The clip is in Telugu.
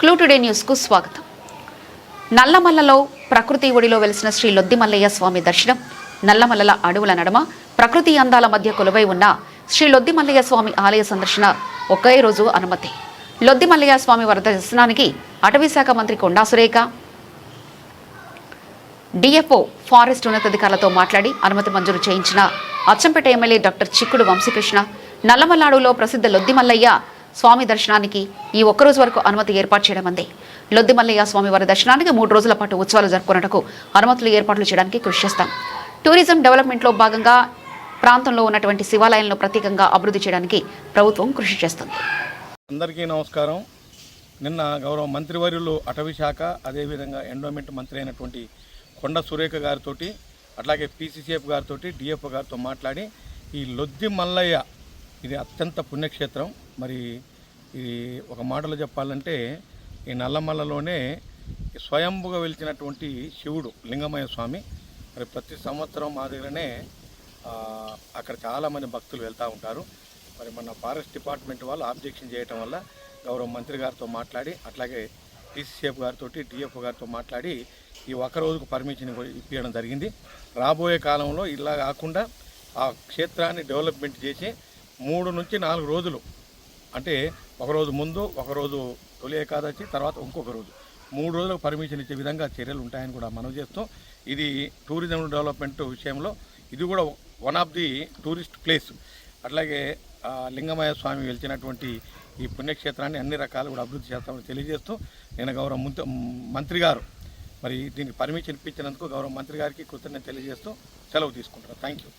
క్లూ టుడే న్యూస్కు స్వాగతం. నల్లమల్లలో ప్రకృతి ఒడిలో వెలిసిన శ్రీ లొద్దిమల్లయ్య స్వామి దర్శనం. నల్లమల్లల అడవుల నడమ ప్రకృతి అందాల మధ్య కొలువై ఉన్న శ్రీ లొద్దిమల్లయ్య స్వామి ఆలయ సందర్శన ఒకే రోజు అనుమతి. లొద్దిమల్లయ్య స్వామి వారి దర్శనానికి అటవీ శాఖ మంత్రి కొండా సురేఖ, డిఎఫ్ఓ ఫారెస్ట్ ఉన్నతాధికారులతో మాట్లాడి అనుమతి మంజూరు చేయించిన అచ్చంపేట ఎమ్మెల్యే డాక్టర్ చిక్కుడు వంశీకృష్ణ నల్లమల్ల అడవులో ప్రసిద్ధ లొద్దిమల్లయ్య స్వామి దర్శనానికి ఈ ఒక్కరోజు వరకు అనుమతి ఏర్పాటు చేయడం అంది. లొద్దిమల్లయ్య స్వామి వారి దర్శనానికి 3 రోజుల పాటు ఉత్సవాలు జరుపుకున్నట్టుకు అనుమతులు ఏర్పాట్లు చేయడానికి కృషి చేస్తాం. టూరిజం డెవలప్మెంట్లో భాగంగా ప్రాంతంలో ఉన్నటువంటి శివాలయాలను ప్రత్యేకంగా అభివృద్ధి చేయడానికి ప్రభుత్వం కృషి చేస్తుంది. అందరికీ నమస్కారం. నిన్న గౌరవ మంత్రివర్యులు అటవీ శాఖ అదేవిధంగా ఎండోమెంట్ మంత్రి అయినటువంటి కొండ సురేఖ గారితో అట్లాగే పీసీసీఎఫ్ గారితో డిఎఫ్ఓ గారితో మాట్లాడి ఈ లొద్దిమల్లయ్య ఇది అత్యంత పుణ్యక్షేత్రం. మరి ఇది ఒక మాటలో చెప్పాలంటే ఈ నల్లమల్లలోనే స్వయంభుగా వెలిచినటువంటి శివుడు లింగమయ్య స్వామి. మరి ప్రతి సంవత్సరం మా దగ్గరనే అక్కడ చాలామంది భక్తులు వెళ్తూ ఉంటారు. మరి మన ఫారెస్ట్ డిపార్ట్మెంట్ వాళ్ళు ఆబ్జెక్షన్ చేయటం వల్ల గౌరవ మంత్రి గారితో మాట్లాడి అట్లాగే పీసీసీఎఫ్ గారితో డిఎఫ్ఓ గారితో మాట్లాడి ఈ ఒక రోజుకు పర్మిషన్ ఇప్పించడం జరిగింది. రాబోయే కాలంలో ఇలా కాకుండా ఆ క్షేత్రాన్ని డెవలప్మెంట్ చేసి 3 నుంచి 4 రోజులు అంటే ఒకరోజు ముందు ఒకరోజు తొలి ఏకాదశి తర్వాత ఇంకొక రోజు 3 రోజులకు పర్మిషన్ ఇచ్చే విధంగా చర్యలు ఉంటాయని కూడా మనవి చేస్తూ ఇది టూరిజం డెవలప్మెంట్ విషయంలో ఇది కూడా one of the tourist place. అట్లాగే లింగమయ్య స్వామి వెలిచినటువంటి ఈ పుణ్యక్షేత్రాన్ని అన్ని రకాలు కూడా అభివృద్ధి చేస్తామని తెలియజేస్తూ నేను గౌరవ మంత్రి గారు మరి దీనికి పర్మిషన్ ఇప్పించినందుకు గౌరవ మంత్రి గారికి కృతజ్ఞత తెలియజేస్తూ సెలవు తీసుకుంటున్నాను. Thank you.